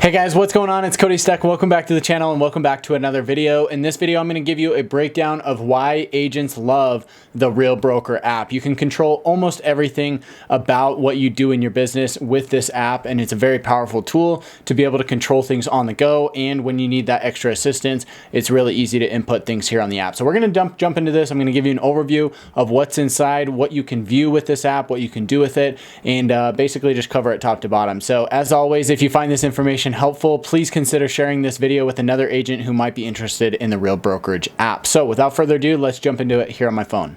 Hey guys, what's going on? It's Cody Steck. Welcome back to the channel and welcome back to another video. In this video, I'm going to give you a breakdown of why agents love the Real Broker app. You can control almost everything about what you do in your business with this app, and it's a very powerful tool to be able to control things on the go. And when you need that extra assistance, it's really easy to input things here on the app. So we're going to jump into this. I'm going to give you an overview of what's inside, what you can view with this app, what you can do with it, and basically just cover it top to bottom. So as always, if you find this information helpful, please consider sharing this video with another agent who might be interested in the Real Brokerage app. So without further ado, let's jump into it here on my phone.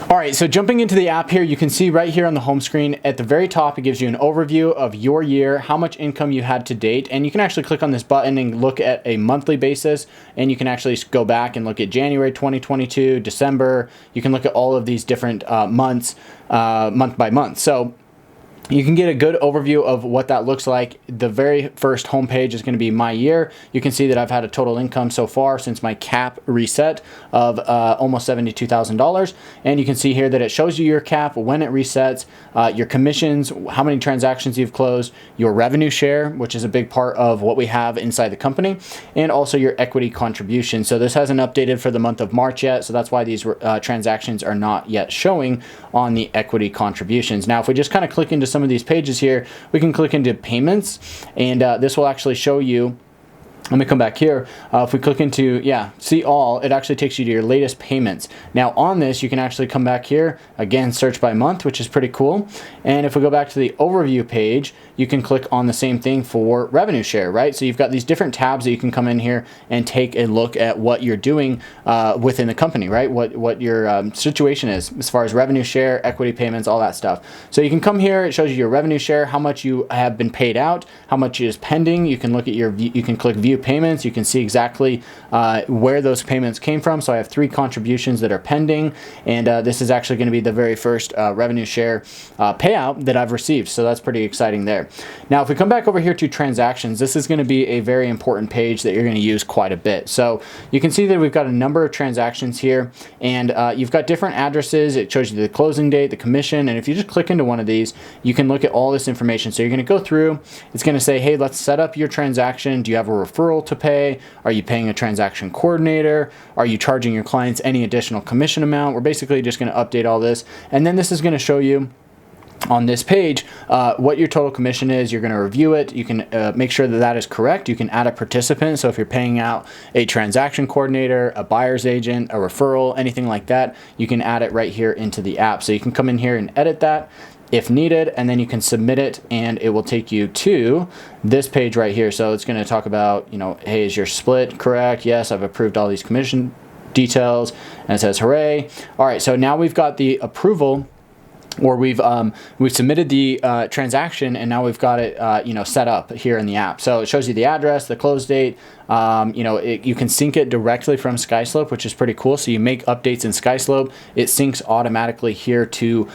All right, so jumping into the app here, you can see right here on the home screen at the very top, it gives you an overview of your year, how much income you had to date, and you can actually click on this button and look at a monthly basis, and you can actually go back and look at January 2022, December. You can look at all of these different months, month by month. So you can get a good overview of what that looks like. The very first homepage is going to be my year. You can see that I've had a total income so far since my cap reset of almost $72,000. And you can see here that it shows you your cap, when it resets, your commissions, how many transactions you've closed, your revenue share, which is a big part of what we have inside the company, and also your equity contribution. So this hasn't updated for the month of March yet, so that's why these transactions are not yet showing on the equity contributions. Now, if we just kind of click into some of these pages here, we can click into payments, and this will actually show you. Let me come back here. If we click into, see all, it actually takes you to your latest payments. Now on this, you can actually come back here, again, search by month, which is pretty cool. And if we go back to the overview page, you can click on the same thing for revenue share, right? So you've got these different tabs that you can come in here and take a look at what you're doing within the company, right? What your situation is as far as revenue share, equity payments, all that stuff. So you can come here, it shows you your revenue share, how much you have been paid out, how much is pending. You can look at you can click view payments. You can see exactly where those payments came from. So I have 3 contributions that are pending, and this is actually going to be the very first revenue share payout that I've received. So that's pretty exciting there. Now, if we come back over here to transactions, this is going to be a very important page that you're going to use quite a bit. So you can see that we've got a number of transactions here, and you've got different addresses. It shows you the closing date, the commission, and if you just click into one of these, you can look at all this information. So you're going to go through, it's going to say, hey, let's set up your transaction. Do you have a referral to pay? Are you paying a transaction coordinator? Are you charging your clients any additional commission amount? We're basically just going to update all this, and then this is going to show you on this page what your total commission is. You're going to review it. You can make sure that that is correct. You can add a participant. So if you're paying out a transaction coordinator, a buyer's agent, a referral, anything like that, you can add it right here into the app. So you can come in here and edit that if needed, and then you can submit it, and it will take you to this page right here. So it's going to talk about, hey, is your split correct? Yes, I've approved all these commission details, and it says hooray. All right, so now we've got the approval, or we've submitted the transaction, and now we've got it set up here in the app. So it shows you the address, the close date. You can sync it directly from SkySlope, which is pretty cool. So you make updates in SkySlope, it syncs automatically here to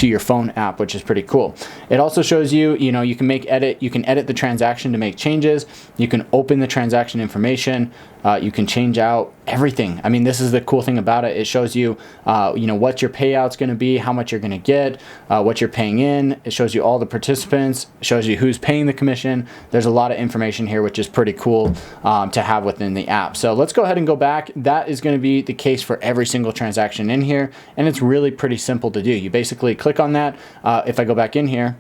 your phone app, which is pretty cool. It also shows you, you can edit the transaction to make changes. You can open the transaction information. You can change out everything. I mean, this is the cool thing about it. It shows you, what your payout's going to be, how much you're going to get, what you're paying in. It shows you all the participants. It shows you who's paying the commission. There's a lot of information here, which is pretty cool to have within the app. So let's go ahead and go back. That is going to be the case for every single transaction in here, and it's really pretty simple to do. You basically click on that. If I go back in here,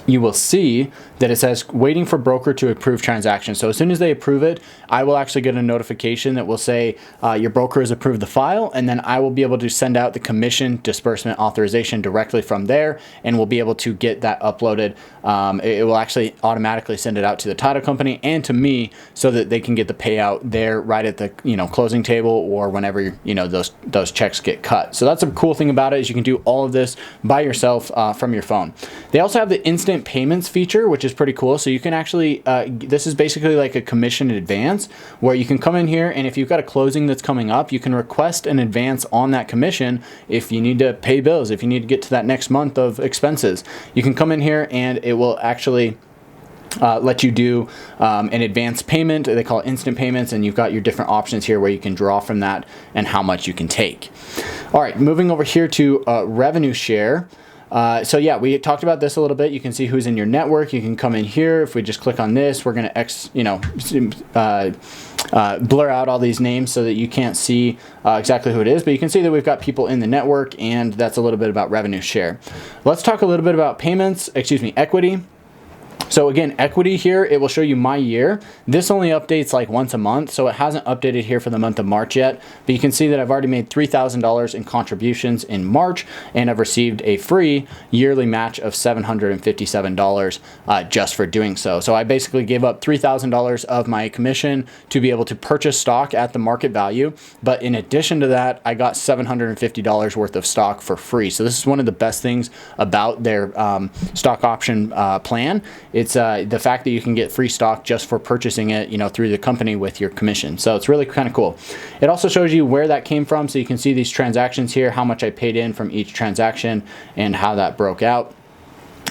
you will see that it says waiting for broker to approve transaction. So as soon as they approve it, I will actually get a notification that will say your broker has approved the file, and then I will be able to send out the commission disbursement authorization directly from there, and we'll be able to get that uploaded. It will actually automatically send it out to the title company and to me, so that they can get the payout there right at the closing table, or whenever those checks get cut. So that's a cool thing about it, is you can do all of this by yourself from your phone. They also have the instant payments feature, which is pretty cool. So you can actually, this is basically like a commission advance, where you can come in here, and if you've got a closing that's coming up, you can request an advance on that commission if you need to pay bills, if you need to get to that next month of expenses. You can come in here, and it will actually let you do an advance payment. They call it instant payments, and you've got your different options here where you can draw from that and how much you can take. All right, moving over here to revenue share. So yeah, we talked about this a little bit. You can see who's in your network. You can come in here. If we just click on this, we're going to blur out all these names so that you can't see exactly who it is, but you can see that we've got people in the network, and that's a little bit about revenue share. Let's talk a little bit about equity. So again, equity here, it will show you my year. This only updates like once a month, so it hasn't updated here for the month of March yet, but you can see that I've already made $3,000 in contributions in March, and I've received a free yearly match of $757 just for doing so. So I basically gave up $3,000 of my commission to be able to purchase stock at the market value, but in addition to that, I got $750 worth of stock for free. So this is one of the best things about their stock option plan. It's the fact that you can get free stock just for purchasing it, through the company with your commission. So it's really kind of cool. It also shows you where that came from. So you can see these transactions here, how much I paid in from each transaction and how that broke out.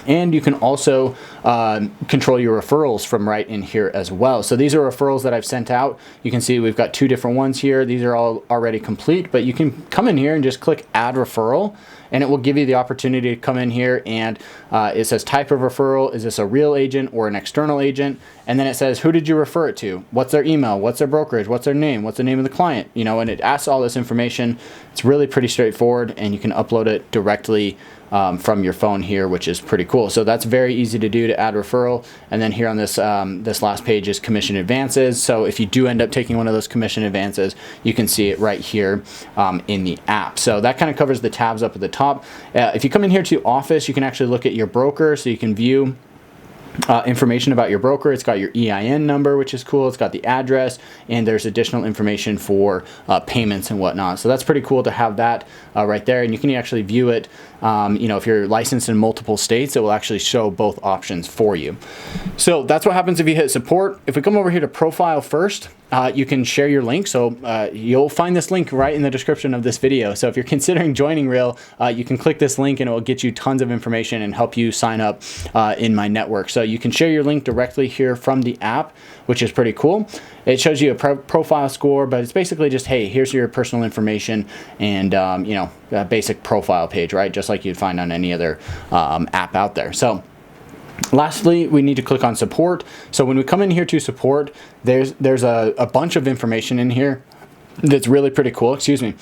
And you can also control your referrals from right in here as well. So these are referrals that I've sent out. You can see we've got 2 different ones here. These are all already complete, but you can come in here and just click add referral, and it will give you the opportunity to come in here, and it says type of referral. Is this a real agent or an external agent? And then it says, who did you refer it to? What's their email? What's their brokerage? What's their name? What's the name of the client? And it asks all this information. It's really pretty straightforward, and you can upload it directly from your phone here, which is pretty cool. So that's very easy to do, to add referral. And then here on this this last page is commission advances. So if you do end up taking one of those commission advances, you can see it right here in the app. So that kind of covers the tabs up at the top. If you come in here to office, you can actually look at your broker, so you can view information about your broker. It's got your EIN number, which is cool. It's got the address, and there's additional information for payments and whatnot. So that's pretty cool to have that right there. And you can actually view it. If you're licensed in multiple states, it will actually show both options for you. So that's what happens if you hit support. If we come over here to profile first, you can share your link. So you'll find this link right in the description of this video. So if you're considering joining Real, you can click this link, and it will get you tons of information and help you sign up in my network. So you can share your link directly here from the app, which is pretty cool. It shows you a profile score, but it's basically just, hey, here's your personal information and, a basic profile page, right? Just like you'd find on any other app out there. So lastly, we need to click on support. So when we come in here to support, there's a bunch of information in here that's really pretty cool. Excuse me.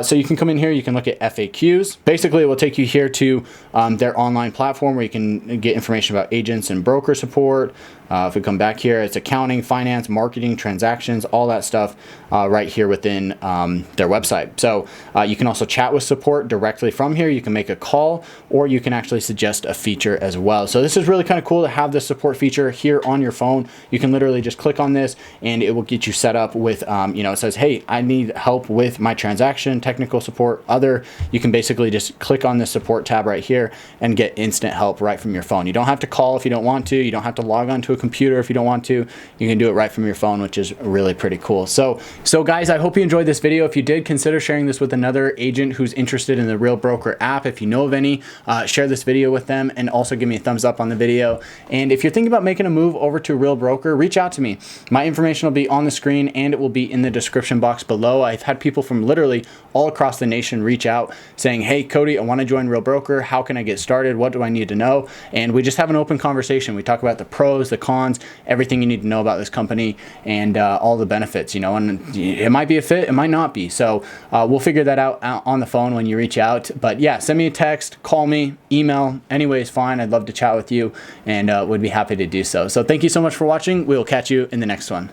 So you can come in here, you can look at FAQs. Basically, it will take you here to their online platform where you can get information about agents and broker support. If we come back here, it's accounting, finance, marketing, transactions, all that stuff right here within their website. So you can also chat with support directly from here. You can make a call, or you can actually suggest a feature as well. So this is really kind of cool to have this support feature here on your phone. You can literally just click on this, and it will get you set up with, it says, hey, I need help with my transaction, technical support, other. You can basically just click on the support tab right here and get instant help right from your phone. You don't have to call if you don't want to. You don't have to log on to a computer if you don't want to. You can do it right from your phone, which is really pretty cool. So guys, I hope you enjoyed this video. If you did, consider sharing this with another agent who's interested in the Real Broker app. If you know of any, share this video with them, and also give me a thumbs up on the video. And if you're thinking about making a move over to Real Broker, reach out to me. My information will be on the screen, and it will be in the description box below. I've had people from literally all across the nation reach out saying, hey, Cody, I want to join Real Broker. How can I get started? What do I need to know? And we just have an open conversation. We talk about the pros, the cons, everything you need to know about this company, and all the benefits, and it might be a fit, it might not be. So we'll figure that out on the phone when you reach out. But yeah, send me a text, call me, email, any way is fine. I'd love to chat with you, and would be happy to do so. So thank you so much for watching. We will catch you in the next one.